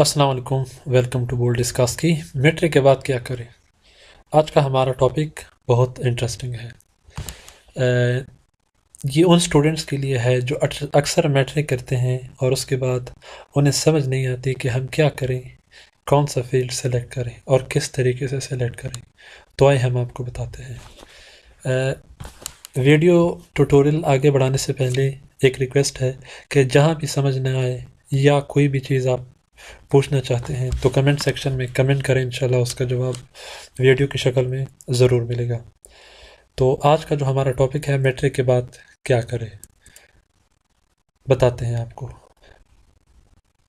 السلام علیکم، welcome to bold discuss کی میٹرک کے بعد کیا کریں۔ آج کا ہمارا ٹاپک بہت انٹرسٹنگ ہے۔ یہ ان اسٹوڈنٹس کے لیے ہے جو اکثر میٹرک کرتے ہیں اور اس کے بعد انہیں سمجھ نہیں آتی کہ ہم کیا کریں، کون سا فیلڈ سلیکٹ کریں اور کس طریقے سے سلیکٹ کریں۔ تو آئے ہم آپ کو بتاتے ہیں۔ ویڈیو ٹوٹوریل آگے بڑھانے سے پہلے ایک ریکویسٹ ہے کہ جہاں بھی سمجھ نہ آئے یا کوئی بھی چیز آپ پوچھنا چاہتے ہیں تو کمنٹ سیکشن میں کمنٹ کریں، انشاءاللہ اس کا جواب ویڈیو کی شکل میں ضرور ملے گا۔ تو آج کا جو ہمارا ٹاپک ہے میٹرک کے بعد کیا کریں، بتاتے ہیں آپ کو۔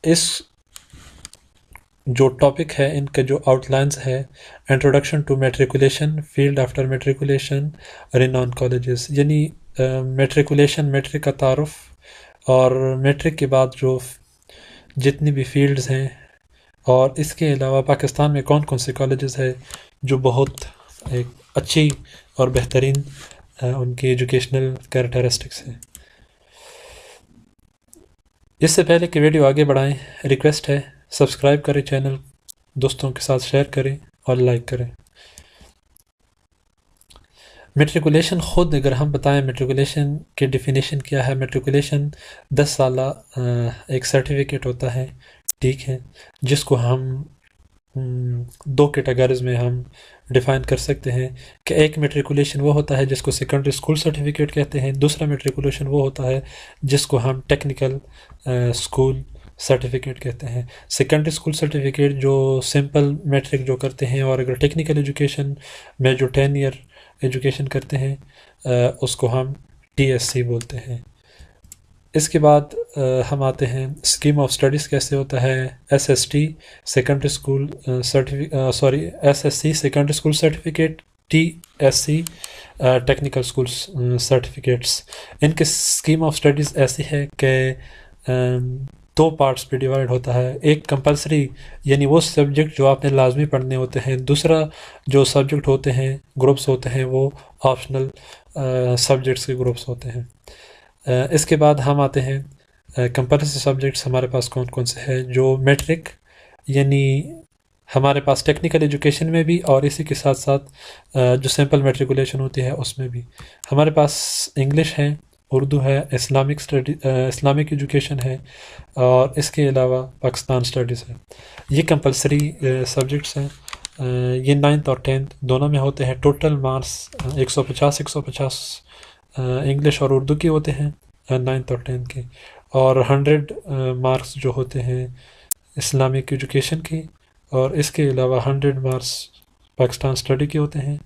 اس جو ٹاپک ہے ان کے جو آؤٹ لائنز ہے: introduction to matriculation, field after matriculation, renowned colleges, یعنی میٹریکولیشن، میٹرک کا تعارف، اور میٹرک کے بعد جو جتنی بھی فیلڈز ہیں، اور اس کے علاوہ پاکستان میں کون کون سے کالجز ہیں جو بہت ایک اچھی اور بہترین ان کی ایجوکیشنل کیریکٹرسٹکس ہیں۔ اس سے پہلے کہ ویڈیو آگے بڑھائیں، ریکویسٹ ہے سبسکرائب کریں چینل، دوستوں کے ساتھ شیئر کریں اور لائک کریں۔ میٹریکولیشن خود اگر ہم بتائیں میٹریکولیشن کی ڈیفینیشن کیا ہے، میٹریکولیشن 10 سالہ ایک سرٹیفکیٹ ہوتا ہے، ٹھیک ہے، جس کو ہم دو کیٹیگریز میں ہم ڈیفائن کر سکتے ہیں کہ ایک میٹریکولیشن وہ ہوتا ہے جس کو سیکنڈری اسکول سرٹیفکیٹ کہتے ہیں، دوسرا میٹریکولیشن وہ ہوتا ہے جس کو ہم ٹیکنیکل اسکول سرٹیفکیٹ کہتے ہیں۔ سیکنڈری اسکول سرٹیفکیٹ جو سمپل میٹرک جو کرتے ہیں، اور اگر ٹیکنیکل ایجوکیشن میں جو 10 ایئر ایجوکیشن کرتے ہیں اس کو ہم TSC بولتے ہیں۔ اس کے بعد ہم آتے ہیں اسکیم آف اسٹڈیز کیسے ہوتا ہے۔ SST secondary school SSC secondary school certificate, TSC technical school certificates. ان کے اسکیم آف اسٹڈیز ایسی ہے کہ دو پارٹس پہ ڈیوائڈ ہوتا ہے، ایک کمپلسری یعنی وہ سبجیکٹ جو آپ نے لازمی پڑھنے ہوتے ہیں، دوسرا جو سبجیکٹ ہوتے ہیں، گروپس ہوتے ہیں، وہ آپشنل سبجیکٹس کے گروپس ہوتے ہیں۔ اس کے بعد ہم آتے ہیں کمپلسری سبجیکٹس ہمارے پاس کون کون سے ہیں جو میٹرک یعنی ہمارے پاس ٹیکنیکل ایجوکیشن میں بھی، اور اسی کے ساتھ ساتھ جو سمپل میٹریکولیشن ہوتی ہے اس میں بھی ہمارے پاس انگلش ہے، اردو ہے، اسلامک ایجوکیشن ہے، اور اس کے علاوہ پاکستان اسٹڈیز ہے۔ یہ کمپلسری سبجیکٹس ہیں۔ یہ 9th اور 10th دونوں میں ہوتے ہیں۔ ٹوٹل مارکس 150 انگلش اور اردو کے ہوتے ہیں 9th اور 10th کے، اور 100 مارکس جو ہوتے ہیں اسلامک ایجوکیشن کے، اور اس کے علاوہ 100 مارکس پاکستان اسٹڈی کے ہوتے ہیں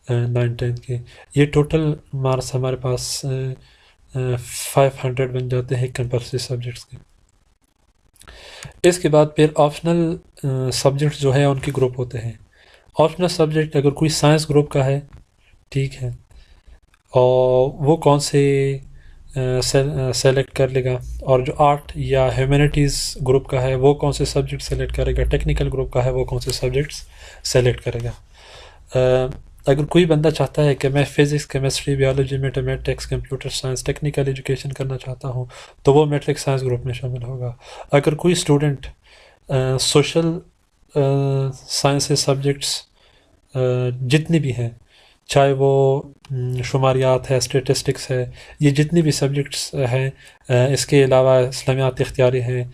9th 10th کے۔ یہ ٹوٹل مارکس ہمارے پاس 500 بن جاتے ہیں کمپلسری سبجیکٹس کے۔ اس کے بعد پھر آپشنل سبجیکٹس جو ہے ان کے گروپ ہوتے ہیں۔ آپشنل سبجیکٹ اگر کوئی سائنس گروپ کا ہے، ٹھیک ہے، اور وہ کون سے سلیکٹ کر لے گا، اور جو آرٹ یا ہیومینٹیز گروپ کا ہے وہ کون سے سبجیکٹ سلیکٹ کرے گا، ٹیکنیکل گروپ کا ہے وہ کون سے سبجیکٹس سلیکٹ کرے گا۔ اگر کوئی بندہ چاہتا ہے کہ میں physics, chemistry, biology, mathematics, computer science, technical education کرنا چاہتا ہوں تو وہ میٹرک سائنس گروپ میں شامل ہوگا۔ اگر کوئی اسٹوڈنٹ سوشل سائنس سبجیکٹس جتنی بھی ہیں، چاہے وہ شماریات ہے، اسٹیٹسٹکس ہے، یہ جتنی بھی سبجیکٹس ہیں، اس کے علاوہ اسلامیات اختیاری ہیں،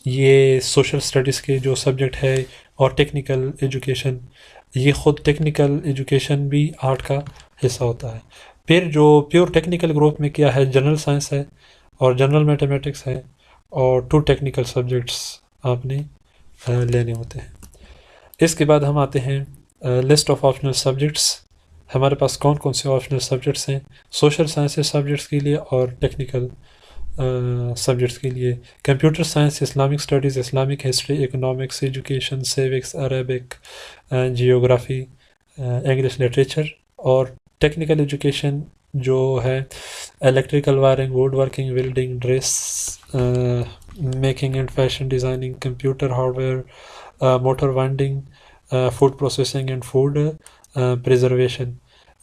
یہ سوشل اسٹڈیز کے جو سبجیکٹ ہے، اور ٹیکنیکل ایجوکیشن، یہ خود ٹیکنیکل ایجوکیشن بھی آرٹ کا حصہ ہوتا ہے۔ پھر جو پیور ٹیکنیکل گروپ میں کیا ہے، جنرل سائنس ہے اور جنرل میتھمیٹکس ہے، اور 2 ٹیکنیکل سبجیکٹس آپ نے لینے ہوتے ہیں۔ اس کے بعد ہم آتے ہیں لسٹ آف آپشنل سبجیکٹس۔ ہمارے پاس کون کون سے آپشنل سبجیکٹس ہیں سوشل سائنسز سبجیکٹس کے لیے اور ٹیکنیکل سبجیکٹس کے لیے: computer science, Islamic studies, Islamic history, economics, education, سیوکس، Arabic, geography, English literature, اور ٹیکنیکل ایجوکیشن جو ہے electrical wiring, would working, welding, dress making and fashion designing, computer hard where, motor winding, food processing and food preservation.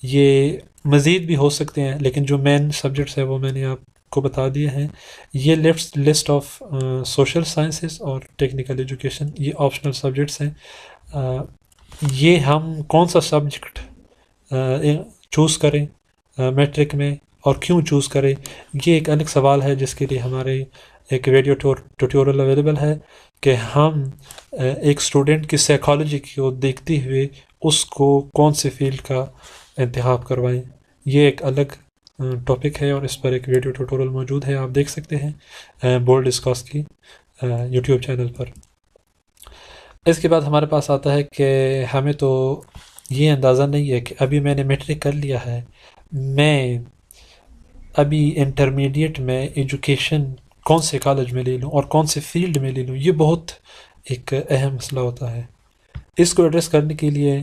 یہ مزید بھی ہو سکتے ہیں، لیکن جو مین سبجیکٹس ہیں وہ میں نے آپ کو بتا دیے ہیں. یہ لسٹ آف سوشل سائنسز اور ٹیکنیکل ایجوکیشن یہ آپشنل سبجیکٹس ہیں. یہ ہم کون سا سبجیکٹ چوز کریں میٹرک میں اور کیوں چوز کریں، یہ ایک الگ سوال ہے جس کے لیے ہمارے ایک ویڈیو ٹیوٹوریل اویلیبل ہے کہ ہم ایک اسٹوڈنٹ کی سائیکالوجی کو دیکھتے ہوئے اس کو کون سے فیلڈ کا انتخاب کروائیں. یہ ایک الگ ٹاپک ہے اور اس پر ایک ویڈیو ٹیوٹوریل موجود ہے، آپ دیکھ سکتے ہیں بولڈ ڈسکاس کی یوٹیوب چینل پر. اس کے بعد ہمارے پاس آتا ہے کہ ہمیں تو یہ اندازہ نہیں ہے کہ ابھی میں نے میٹرک کر لیا ہے، میں ابھی انٹرمیڈیٹ میں ایجوکیشن کون سے کالج میں لے لوں اور کون سے فیلڈ میں لے لوں. یہ بہت ایک اہم مسئلہ ہوتا ہے. اس کو ایڈریس کرنے کے لیے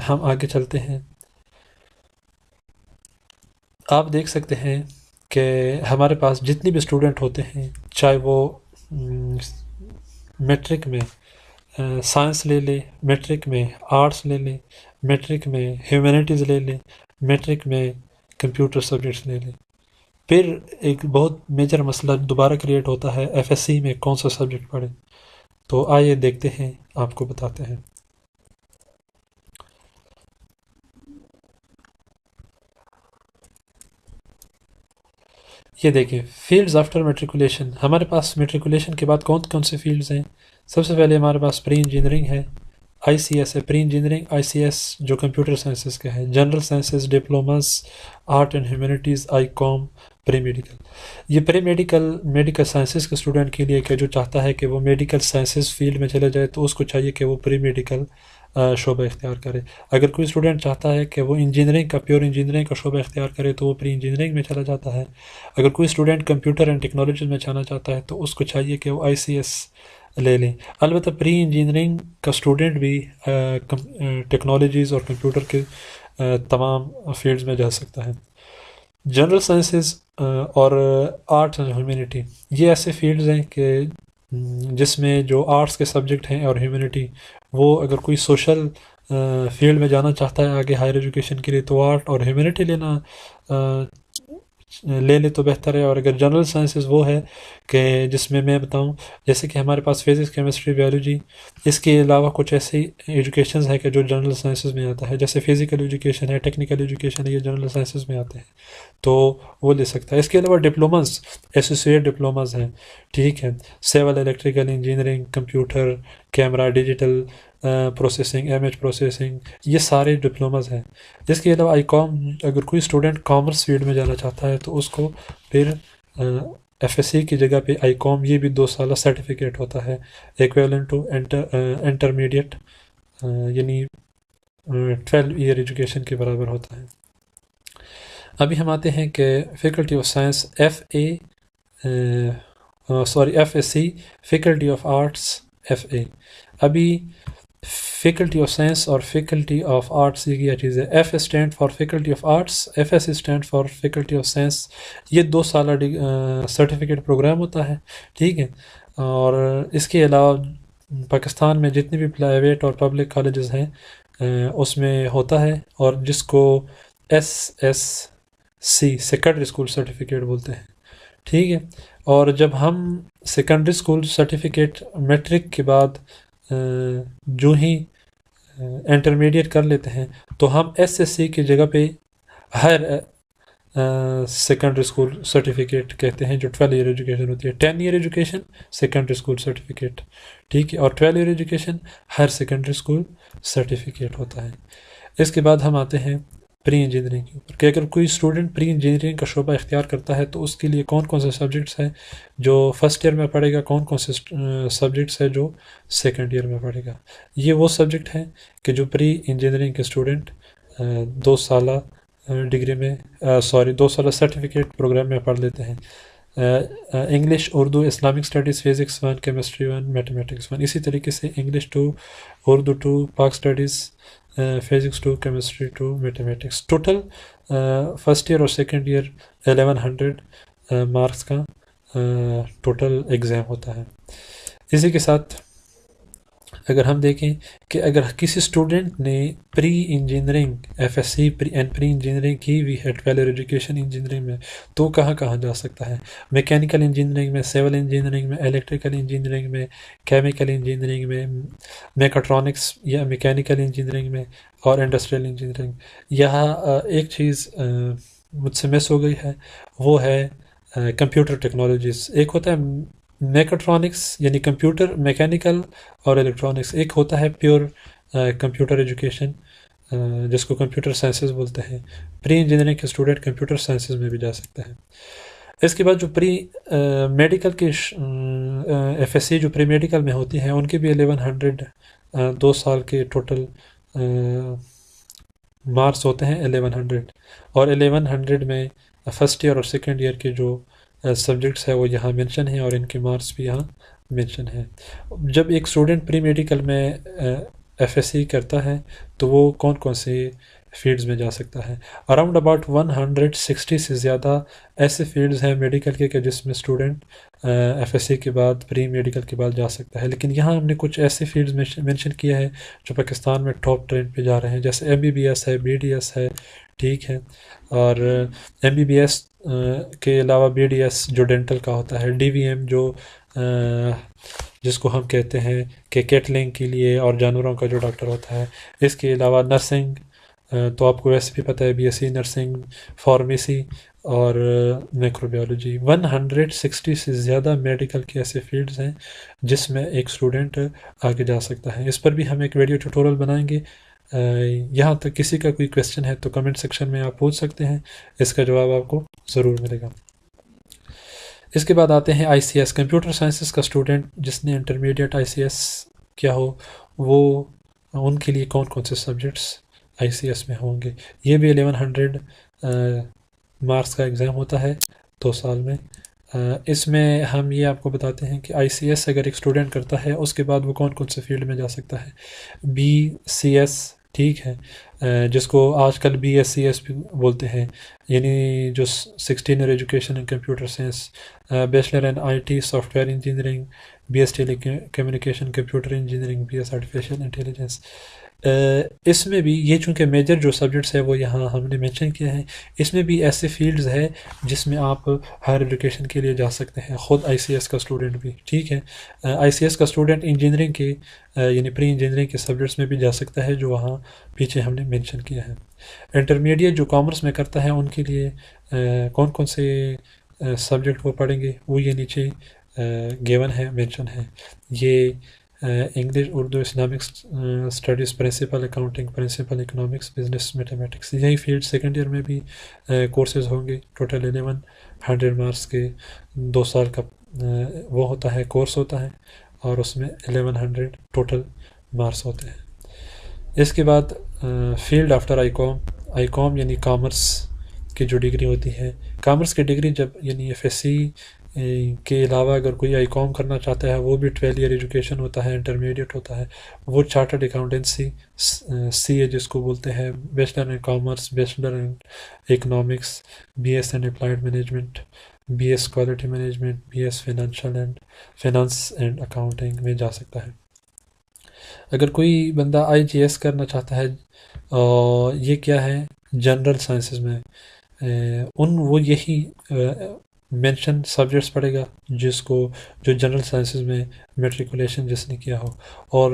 ہم آگے چلتے ہیں. آپ دیکھ سکتے ہیں کہ ہمارے پاس جتنے بھی اسٹوڈنٹ ہوتے ہیں، چاہے وہ میٹرک میں سائنس لے لیں، میٹرک میں آرٹس لے لیں، میٹرک میں ہیومینٹیز لے لیں، میٹرک میں کمپیوٹر سبجیکٹس لے لیں، پھر ایک بہت میجر مسئلہ دوبارہ کریٹ ہوتا ہے ایف ایس سی میں کون سا سبجیکٹ پڑھیں. تو آئیے دیکھتے ہیں، آپ کو بتاتے ہیں. یہ دیکھیں فیلڈز آفٹر میٹریکولیشن. ہمارے پاس میٹریکولیشن کے بعد کون کون سے فیلڈز ہیں؟ سب سے پہلے ہمارے پاس پری انجینئرنگ ہے، آئی سی ایس ہے. Pre engineering I C S جو کمپیوٹر سائنسز کا ہے، general sciences diplomas art and humanities I com pre medical. یہ پری میڈیکل سائنسز کے اسٹوڈنٹ کے لیے کہ جو چاہتا ہے کہ وہ میڈیکل سائنسز فیلڈ میں چلے جائے تو اس کو چاہیے کہ وہ پری میڈیکل شعبہ اختیار کرے. اگر کوئی اسٹوڈنٹ چاہتا ہے کہ وہ انجینئرنگ کا پیور انجینئرنگ کا شعبہ اختیار کرے تو وہ پری انجینئرنگ میں چلا جاتا ہے. اگر کوئی اسٹوڈنٹ کمپیوٹر اینڈ ٹیکنالوجیز میں جانا چاہتا ہے تو اس کو چاہیے کہ وہ آئی سی ایس لے لیں. البتہ پری انجینئرنگ کا اسٹوڈنٹ بھی ٹیکنالوجیز اور کمپیوٹر کے تمام فیلڈز میں جا سکتا ہے. جنرل سائنسز اور آرٹس اینڈ ہیومینٹی یہ ایسے فیلڈز ہیں کہ جس میں جو آرٹس کے سبجیکٹ ہیں اور ہیومینٹی، وہ اگر کوئی سوشل فیلڈ میں جانا چاہتا ہے آگے ہائر ایجوکیشن کے لیے تو آرٹ اور ہیومینٹی لے لے تو بہتر ہے. اور اگر جنرل سائنسز وہ ہے کہ جس میں بتاؤں جیسے کہ ہمارے پاس فزکس کیمسٹری بایولوجی، اس کے علاوہ کچھ ایسی ایجوکیشنز ہیں کہ جو جنرل سائنسز میں آتا ہے، جیسے فزیکل ایجوکیشن ہے، ٹیکنیکل ایجوکیشن ہے، یہ جنرل سائنسز میں آتے ہیں تو وہ لے سکتا ہے. اس کے علاوہ ڈپلوماز ایسوسیٹ ڈپلوماز ہیں، ٹھیک ہے، civil electrical engineering, computer camera digital processing, M H processing, یہ سارے ڈپلوماز ہیں. اس کے علاوہ آئی کام، اگر کوئی اسٹوڈنٹ کامرس فیلڈ میں جانا چاہتا ہے تو اس کو پھر ایف ایس سی کی جگہ پہ آئی کام، یہ بھی 2 سالہ سرٹیفکیٹ ہوتا ہے ایکویولنٹ ٹو انٹرمیڈیٹ، یعنی 12 ایئر ایجوکیشن کے برابر ہوتا ہے. ابھی ہم آتے ہیں کہ faculty of science F S C, faculty of arts F A. ابھی فیکلٹی آف سائنس اور فیکلٹی آف آرٹس یہ کیا چیز ہے؟ F stand for faculty of arts, F S stand for faculty of science. یہ 2 سالہ سرٹیفکیٹ پروگرام ہوتا ہے، ٹھیک ہے. اور اس کے علاوہ پاکستان میں جتنے بھی پرائیویٹ اور پبلک کالجز ہیں اس میں ہوتا ہے، اور جس کو S S C secondary school certificate بولتے ہیں، ٹھیک ہے. اور جب ہم سیکنڈری اسکول سرٹیفکیٹ میٹرک کے بعد جو ہی انٹرمیڈیٹ کر لیتے ہیں تو ہم ایس ایس سی کی جگہ پہ ہائر سیکنڈری اسکول سرٹیفکیٹ کہتے ہیں، جو 12 ایئر ایجوکیشن ہوتی ہے. 10 year education secondary school certificate, ٹھیک ہے، اور 12 year education higher secondary school certificate ہوتا ہے. اس کے بعد ہم آتے ہیں پری انجینئرنگ کے اوپر کہ اگر کوئی اسٹوڈنٹ پری انجینئرنگ کا شعبہ اختیار کرتا ہے تو اس کے لیے کون کون سے سبجیکٹس ہیں جو فرسٹ ایئر میں پڑھے گا، کون کون سے سبجیکٹس ہیں جو سیکنڈ ایئر میں پڑھے گا. یہ وہ سبجیکٹ ہیں کہ جو پری انجینئرنگ کے اسٹوڈنٹ 2 سالہ ڈگری میں 2 سالہ سرٹیفکیٹ پروگرام میں پڑھ لیتے ہیں. English, Urdu, Islamic studies, physics 1، chemistry 1، mathematics 1. اسی طریقے سے English 2، Urdu 2، Pak studies, physics 2، chemistry 2، mathematics. Total first year اور سیکنڈ ایئر 1100 مارکس کا ٹوٹل ایگزام ہوتا ہے. اسی کے ساتھ اگر ہم دیکھیں کہ اگر کسی اسٹوڈنٹ نے pre engineering F S C pre engineering کی ہوئی ہے 12 ایجوکیشن انجینئرنگ میں، تو کہاں کہاں جا سکتا ہے؟ میکینیکل انجینئرنگ میں، سول انجینئرنگ میں، الیکٹریکل انجینئرنگ میں، کیمیکل انجینئرنگ میں، میکاٹرونکس یا میکینیکل انجینئرنگ میں، اور انڈسٹریل انجینئرنگ۔ یہاں ایک چیز مجھ سے مس ہو گئی ہے، وہ ہے کمپیوٹر ٹیکنالوجیز۔ ایک ہوتا ہے میکاٹرونکس یعنی کمپیوٹر، میکینیکل اور الیکٹرانکس، ایک ہوتا ہے پیور کمپیوٹر ایجوکیشن جس کو کمپیوٹر سائنسز بولتے ہیں۔ پری انجینئرنگ کے اسٹوڈنٹ کمپیوٹر سائنسز میں بھی جا سکتے ہیں۔ اس کے بعد جو پری میڈیکل کے ایف ایس سی جو پری میڈیکل میں ہوتی ہیں، ان کے بھی 1100 2 سال کے ٹوٹل مارکس ہوتے ہیں 1100، اور 1100 میں فرسٹ ایئر اور سیکنڈ ایئر کے جو سبجیکٹس ہے وہ یہاں مینشن ہیں، اور ان کے مارکس بھی یہاں مینشن ہیں۔ جب ایک اسٹوڈنٹ پری میڈیکل میں ایف ایس سی کرتا ہے تو وہ کون کون سے فیلڈز میں جا سکتا ہے؟ اراؤنڈ اباؤٹ 160 سے زیادہ ایسے فیلڈز ہیں میڈیکل کے کہ جس میں اسٹوڈنٹ ایف ایس سی کے بعد پری میڈیکل کے بعد جا سکتا ہے، لیکن یہاں ہم نے کچھ ایسے فیلڈز مینشن کیا ہے جو پاکستان میں ٹاپ ٹرینڈ پہ جا رہے ہیں، جیسے ایم بی بی ایس ہے، بی ڈی ایس ہے، ٹھیک ہے، اور ایم بی بی ایس کے علاوہ بی ڈی ایس جو ڈینٹل کا ہوتا ہے، ڈی وی ایم جو جس کو ہم کہتے ہیں کہ کیٹلنگ کے لیے اور جانوروں کا جو ڈاکٹر ہوتا ہے، اس کے علاوہ نرسنگ تو آپ کو ویسے بھی پتہ ہے، B S C nursing, pharmacy اور مائکرو بایولوجی۔ 160 سے زیادہ میڈیکل کے ایسے فیلڈز ہیں جس میں ایک اسٹوڈنٹ آگے جا سکتا ہے۔ اس پر بھی ہم ایک ویڈیو ٹیوٹوریل بنائیں گے۔ یہاں تک کسی کا کوئی کویسچن ہے تو کمنٹ سیکشن میں آپ پوچھ سکتے ہیں، اس کا جواب آپ کو ضرور ملے گا۔ اس کے بعد آتے ہیں آئی سی ایس، کمپیوٹر سائنسز کا اسٹوڈنٹ جس نے انٹرمیڈیٹ آئی سی ایس کیا ہو، وہ ان کے لیے کون کون سے سبجیکٹس آئی سی ایس میں ہوں گے؟ یہ بھی 1100 مارکس کا ایگزام ہوتا ہے 2 سال میں۔ اس میں ہم یہ آپ کو بتاتے ہیں کہ آئی سی ایس اگر ایک اسٹوڈنٹ کرتا ہے، اس کے بعد وہ کون کون سے فیلڈ میں جا سکتا ہے۔ بی سی ایس، ٹھیک ہے، جس کو آج کل بی ایس سی ایس بھی بولتے ہیں، یعنی جو 16 year education in computer science, bachelor in I T software engineering, B S telecommunication computer engineering, B S artificial intelligence. اس میں بھی یہ چونکہ میجر جو سبجیکٹس ہیں وہ یہاں ہم نے مینشن کیا ہے، اس میں بھی ایسے فیلڈز ہے جس میں آپ ہائر ایجوکیشن کے لیے جا سکتے ہیں، خود آئی سی ایس کا اسٹوڈنٹ بھی، ٹھیک ہے۔ آئی سی ایس کا اسٹوڈنٹ انجینئرنگ کے یعنی پری انجینئرنگ کے سبجیکٹس میں بھی جا سکتا ہے جو وہاں پیچھے ہم نے مینشن کیا ہے۔ انٹرمیڈیٹ جو کامرس میں کرتا ہے ان کے لیے کون کون سے سبجیکٹ وہ پڑھیں گے، وہ یہ نیچے گیون ہے، مینشن ہے۔ یہ English, Urdu, Islamic studies, principal accounting, principal economics, business mathematics, یہی فیلڈ سیکنڈ ایئر میں بھی کورسز ہوں گے۔ ٹوٹل 1100 مارکس کے 2 سال کا وہ ہوتا ہے، کورس ہوتا ہے، اور اس میں 1100 ٹوٹل مارکس ہوتے ہیں۔ اس کے بعد فیلڈ آفٹر آئی کام یعنی کامرس کی جو ڈگری ہوتی ہے، کامرس کی ڈگری جب یعنی ایف ایس سی کے علاوہ اگر کوئی آئی کام کرنا چاہتا ہے، وہ بھی 12 ایئر ایجوکیشن ہوتا ہے، انٹرمیڈیٹ ہوتا ہے، وہ چارٹرڈ اکاؤنٹنسی سی اے جس کو بولتے ہیں، bachelor in commerce, bachelor in economics, B S in applied management, B S quality management, B S finance and accounting میں جا سکتا ہے۔ اگر کوئی بندہ آئی جی ایس کرنا چاہتا ہے، یہ کیا ہے، جنرل سائنسز میں، وہ یہی مینشن سبجیکٹس پڑھے گا جو جنرل سائنسز میں میٹریکولیشن جس نے کیا ہو، اور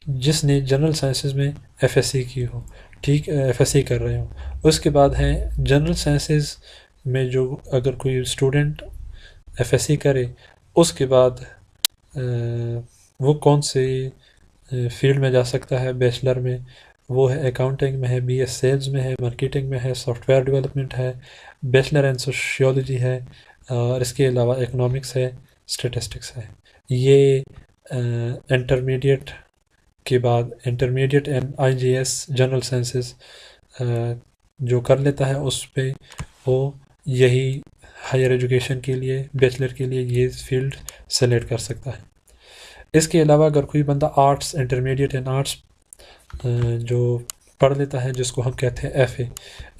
جس نے جنرل سائنسز میں ایف ایس سی کی ہو، ٹھیک، ایف ایس سی کر رہے ہوں۔ اس کے بعد ہے جنرل سائنسز میں جو اگر کوئی اسٹوڈنٹ ایف ایس سی کرے، اس کے بعد وہ کون سے فیلڈ میں جا سکتا ہے بیچلر میں، وہ ہے اکاؤنٹنگ میں ہے، بی ایس سیلز میں ہے، مارکیٹنگ میں ہے، سافٹ ویئر ڈیولپمنٹ ہے، بیچلر ان سوشیولوجی ہے، اور اس کے علاوہ اکنامکس ہے، اسٹیٹسٹکس ہے۔ یہ انٹرمیڈیٹ کے بعد، intermediate and I G S general sciences جو کر لیتا ہے، اس پہ وہ یہی ہائر ایجوکیشن کے لیے، بیچلر کے لیے یہ فیلڈ سلیکٹ کر سکتا ہے۔ اس کے علاوہ اگر کوئی بندہ آرٹس، انٹرمیڈیٹ اینڈ آرٹس جو پڑھ لیتا ہے، جس کو ہم کہتے ہیں ایف اے۔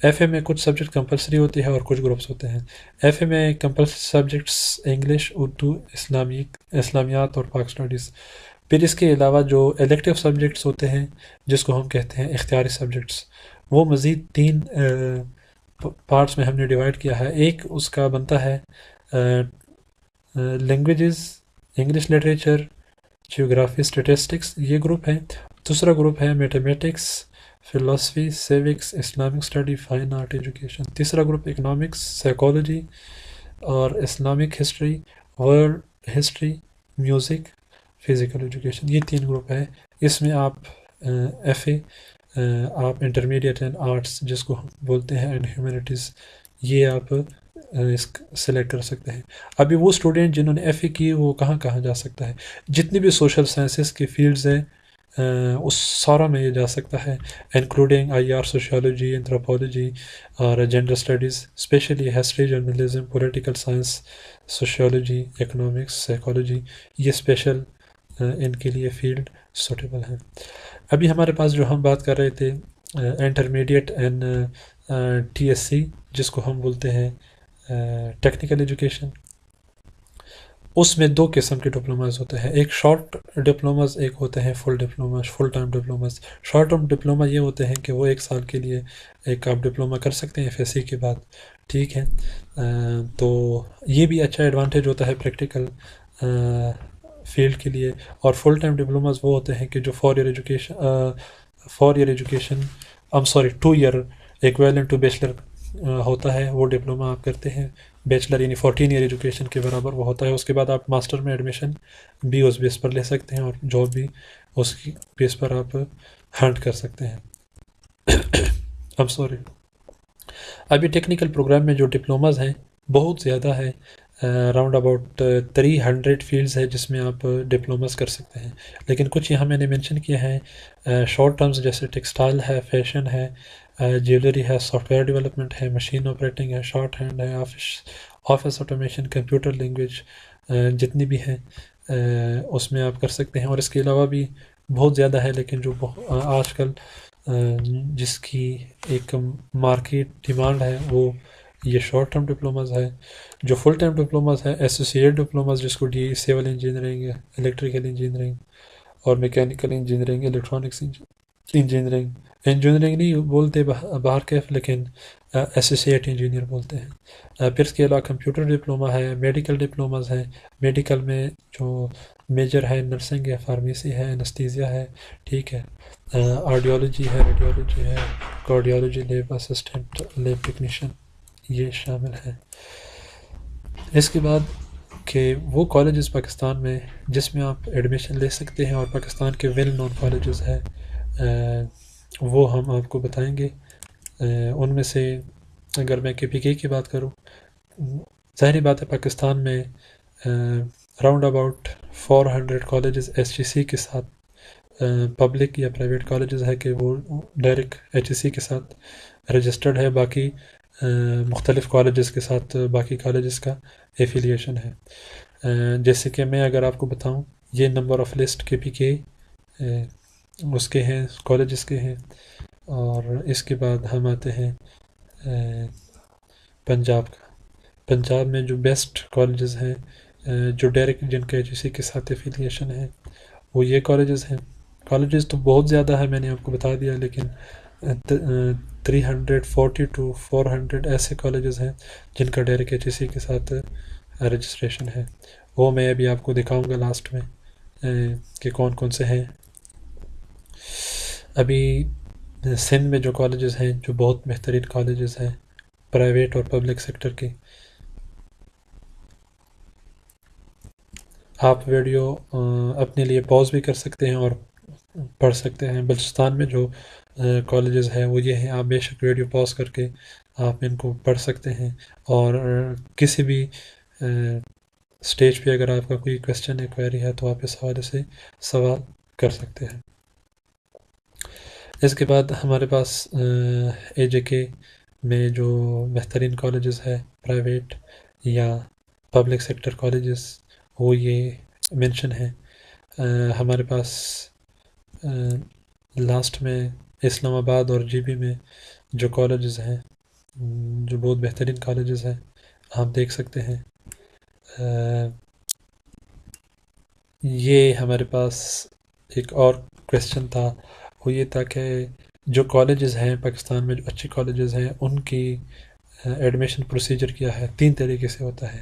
ایف اے میں کچھ سبجیکٹ کمپلسری ہوتی ہے اور کچھ گروپس ہوتے ہیں۔ ایف اے میں کمپلسری سبجیکٹس انگلش، اردو، اسلامیات اور پاک اسٹڈیز۔ پھر اس کے علاوہ جو الیکٹیو سبجیکٹس ہوتے ہیں جس کو ہم کہتے ہیں اختیاری سبجیکٹس، وہ مزید 3 پارٹس میں ہم نے ڈیوائڈ کیا ہے۔ ایک اس کا بنتا ہے languages, English literature, geography, statistics, یہ گروپ ہے۔ دوسرا گروپ ہے mathematics, philosophy, civics, Islamic study, fine art education. تیسرا گروپ اکنامکس، سائیکالوجی اور Islamic history, world history, music, physical education. یہ 3 گروپ ہے۔ اس میں آپ ایف اے، آپ انٹرمیڈیٹ ان آرٹس جس کو ہم بولتے ہیں اینڈ ہیومینٹیز، یہ آپ اس سلیکٹ کر سکتے ہیں۔ ابھی وہ اسٹوڈنٹ جنہوں نے ایف اے کی وہ کہاں کہاں جا سکتا ہے؟ جتنی بھی سوشل سائنسز کی فیلڈز ہیں اس سارا میں یہ جا سکتا ہے، including I R, sociology, anthropology اور gender studies, specially history, journalism, political science, sociology, economics, psychology, یہ اسپیشل ان کے لیے فیلڈ سوٹیبل ہیں۔ ابھی ہمارے پاس جو ہم بات کر رہے تھے intermediate and T S C, جس کو ہم بولتے ہیں ٹیکنیکل ایجوکیشن، اس میں 2 قسم کے ڈپلوماز ہوتے ہیں، ایک شارٹ ڈپلوماز، ایک ہوتے ہیں full diploma, full time diplomas. Short term diploma یہ ہوتے ہیں کہ وہ 1 سال کے لیے ایک آپ ڈپلوما کر سکتے ہیں ایف ایس سی کے بعد، ٹھیک ہے۔ تو یہ بھی اچھا ایڈوانٹیج ہوتا ہے پریکٹیکل فیلڈ کے لیے۔ اور فل ٹائم ڈپلوماز وہ ہوتے ہیں کہ جو 4 year education 2 year equivalent to bachelor ہوتا ہے، وہ ڈپلوما آپ کرتے ہیں۔ بیچلر یعنی 14 ایئر ایجوکیشن کے برابر وہ ہوتا ہے۔ اس کے بعد آپ ماسٹر میں ایڈمیشن بھی اس بیس پر لے سکتے ہیں اور جاب بھی اس کی بیس پر آپ ہنٹ کر سکتے ہیں۔ ابھی ٹیکنیکل پروگرام میں جو ڈپلوماز ہیں بہت زیادہ ہے، راؤنڈ اباؤٹ 300 فیلڈز ہے جس میں آپ ڈپلوماز کر سکتے ہیں، لیکن کچھ یہاں میں نے مینشن کیا ہے شارٹ ٹرمز، جیسے ٹیکسٹائل ہے، فیشن ہے، جیولری ہے، سافٹ ویئر ڈیولپمنٹ ہے، مشین آپریٹنگ ہے، شارٹ ہینڈ ہے، آفس آٹومیشن، کمپیوٹر لینگویج، جتنی بھی ہیں اس میں آپ کر سکتے ہیں۔ اور اس کے علاوہ بھی بہت زیادہ ہے، لیکن جو آج کل جس کی ایک مارکیٹ ڈیمانڈ ہے وہ یہ شارٹ ٹرم ڈپلوماز ہے۔ جو فل ٹائم ڈپلوماز ہے ایسوسیٹ ڈپلوماز، جس کو D civil engineering, electrical engineering اور میکینیکل انجینئرنگ، الیکٹرانکس انجینئرنگ نہیں بولتے باہر کیف، لیکن ایسوسیٹ انجینئر بولتے ہیں۔ پھر اس کے علاوہ کمپیوٹر ڈپلوما ہے، میڈیکل ڈپلوماز ہیں۔ میڈیکل میں جو میجر ہے نرسنگ ہے، فارمیسی ہے، انستھیزیا ہے، ٹھیک ہے، آرڈیولوجی ہے، ریڈیولوجی ہے، cardiology, lab assistant, lab technician, یہ شامل ہیں۔ اس کے بعد کہ وہ کالجز پاکستان میں جس میں آپ ایڈمیشن لے سکتے ہیں اور پاکستان کے ویل نون کالجز ہیں، وہ ہم آپ کو بتائیں گے۔ ان میں سے اگر میں کے پی کے کی بات کروں، ظاہری بات ہے پاکستان میں round about 400 colleges S G C کے ساتھ پبلک یا پرائیویٹ کالجز ہے کہ وہ ڈائریکٹ ایچ ایس سی کے ساتھ رجسٹرڈ ہے، باقی مختلف کالجز کے ساتھ باقی کالجز کا ایفیلیشن ہے۔ جیسے کہ میں اگر آپ کو بتاؤں، یہ نمبر آف لسٹ کے پی کے اس کے ہیں، کالجز کے ہیں۔ اور اس کے بعد ہم آتے ہیں پنجاب کا۔ پنجاب میں جو بیسٹ کالجز ہیں جو ڈائریکٹ جن کے ایچ ای سی کے ساتھ ایفیلیشن ہے وہ یہ کالجز ہیں۔ کالجز تو بہت زیادہ ہے، میں نے آپ کو بتا دیا، لیکن 340 to 400 ایسے کالجز ہیں جن کا ڈائریکٹ ایچ ای سی کے ساتھ رجسٹریشن ہے۔ وہ میں ابھی آپ کو دکھاؤں گا لاسٹ میں کہ کون کون سے ہیں۔ ابھی سندھ میں جو کالجز ہیں جو بہت بہترین کالجز ہیں پرائیویٹ اور پبلک سیکٹر کی، آپ ویڈیو اپنے لیے پاز بھی کر سکتے ہیں اور پڑھ سکتے ہیں۔ بلوچستان میں جو کالجز ہے وہ یہ ہیں، آپ بے شک ویڈیو پاز کر کے آپ ان کو پڑھ سکتے ہیں، اور کسی بھی سٹیج پہ اگر آپ کا کوئی کویسچن انکوائری ہے تو آپ اس حوالے سے سوال کر سکتے ہیں۔ اس کے بعد ہمارے پاس اے جے کے میں جو بہترین کالجز ہے پرائیویٹ یا پبلک سیکٹر کالجز، وہ یہ مینشن ہیں۔ ہمارے پاس لاسٹ میں اسلام آباد اور جی بی میں جو کالجز ہیں، جو بہت بہترین کالجز ہیں، آپ دیکھ سکتے ہیں. یہ ہمارے پاس ایک اور کویشچن تھا، وہ یہ تھا کہ جو کالجز ہیں پاکستان میں، جو اچھے کالجز ہیں، ان کی ایڈمیشن پروسیجر کیا ہے. 3 طریقے سے ہوتا ہے.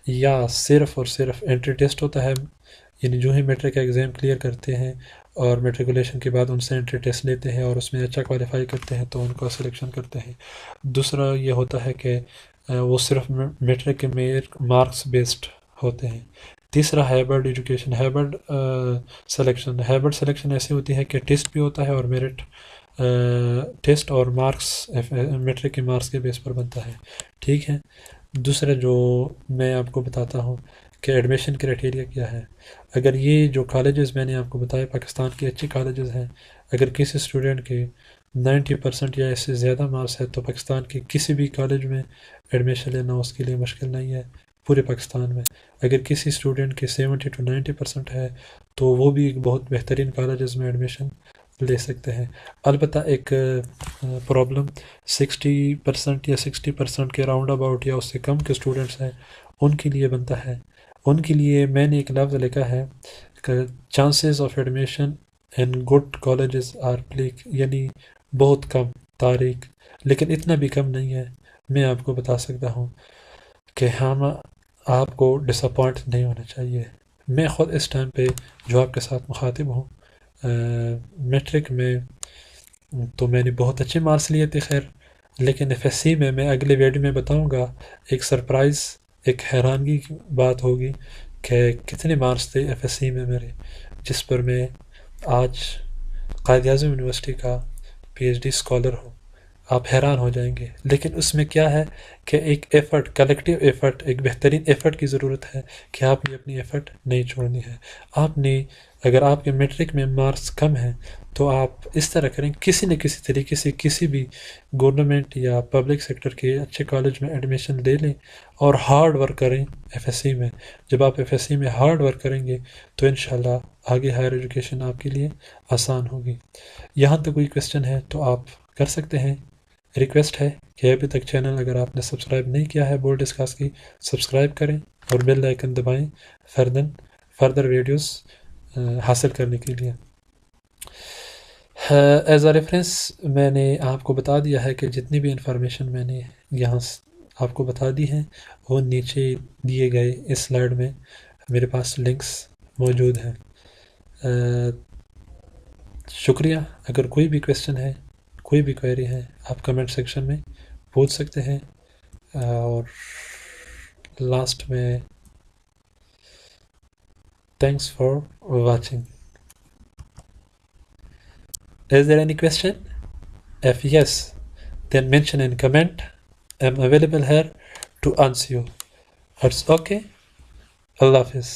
یا صرف اور صرف انٹری ٹیسٹ ہوتا ہے، یعنی جو ہی میٹرک کا ایگزام کلیئر کرتے ہیں اور میٹریکولیشن کے بعد ان سے انٹری ٹیسٹ لیتے ہیں اور اس میں اچھا کوالیفائی کرتے ہیں تو ان کو سلیکشن کرتے ہیں. دوسرا یہ ہوتا ہے کہ وہ صرف میٹرک کے مارکس بیسڈ ہوتے ہیں. تیسرا ہائبرڈ ایجوکیشن، ہائبرڈ سلیکشن ایسی ہوتی ہے کہ ٹیسٹ بھی ہوتا ہے اور میرٹ ٹیسٹ اور مارکس میٹرک کے مارکس کے بیس پر بنتا ہے. ٹھیک ہے. دوسرا جو میں آپ کو بتاتا ہوں کہ ایڈمیشن کرائٹیریا کیا ہے. اگر یہ جو کالجز میں نے آپ کو بتایا پاکستان کے اچھے کالجز ہیں، اگر کسی اسٹوڈنٹ کے 90% یا اس سے زیادہ مارکس ہے تو پاکستان کے کسی بھی کالج میں ایڈمیشن لینا اس کے لیے مشکل نہیں ہے پورے پاکستان میں. اگر کسی اسٹوڈنٹ کے 70 to 90% ہے تو وہ بھی ایک بہت بہترین کالجز میں ایڈمیشن لے سکتے ہیں. البتہ ایک پرابلم 60% یا 60% کے راؤنڈ اباؤٹ یا اس سے کم کے اسٹوڈنٹس ہیں، ان کے لیے بنتا ہے. ان کے لیے میں نے ایک لفظ لکھا ہے کہ chances of admission in good colleges are bleak, یعنی بہت کم تاریخ، لیکن اتنا بھی کم نہیں ہے. میں آپ کو بتا سکتا ہوں کہ ہم آپ کو ڈس اپوائنٹ نہیں ہونا چاہیے. میں خود اس ٹائم پہ جو آپ کے ساتھ مخاطب ہوں، میٹرک میں تو میں نے بہت اچھے مارکس لیے تھے خیر، لیکن ایف ایس سی میں اگلے ویڈیو میں بتاؤں گا ایک سرپرائز، ایک حیرانگی کی بات ہوگی کہ کتنے مارکس تھے ایف ایس سی میں میرے، جس پر میں آج قائد اعظم یونیورسٹی کا پی ایچ ڈی اسکالر ہوں. آپ حیران ہو جائیں گے. لیکن اس میں کیا ہے کہ ایک ایفرٹ، کلیکٹیو ایفرٹ، ایک بہترین ایفرٹ کی ضرورت ہے کہ آپ نے اپنی ایفرٹ نہیں چھوڑنی ہے. آپ نے اگر آپ کے میٹرک میں مارکس کم ہیں تو آپ اس طرح کریں، کسی نہ کسی طریقے سے کسی بھی گورنمنٹ یا پبلک سیکٹر کے اچھے کالج میں ایڈمیشن لے لیں اور ہارڈ ورک کریں ایف ایس سی میں. جب آپ ایف ایس سی میں ہارڈ ورک کریں گے تو انشاءاللہ آگے ہائر ایجوکیشن آپ کے لیے آسان ہوگی. یہاں تک کوئی کویشچن ہے تو آپ کر سکتے ہیں. ریکویسٹ ہے کہ ابھی تک چینل اگر آپ نے سبسکرائب نہیں کیا ہے بولڈ ڈسکس کی، سبسکرائب کریں اور بیل آئیکن دبائیں فردر ویڈیوز حاصل کرنے کے لیے. ایز اے ریفرنس میں نے آپ کو بتا دیا ہے کہ جتنی بھی انفارمیشن میں نے یہاں آپ کو بتا دی ہیں وہ نیچے دیے گئے اس سلائیڈ میں میرے پاس لنکس موجود ہیں. شکریہ. اگر کوئی بھی کویشچن ہے، کوئی بھی کوئری ہے، آپ کمنٹ سیکشن میں پوچھ سکتے ہیں. اور لاسٹ میں thanks for watching. Is there any question? If yes, then mention in comment. I'm available here to answer you. It's okay. Allah Hafiz.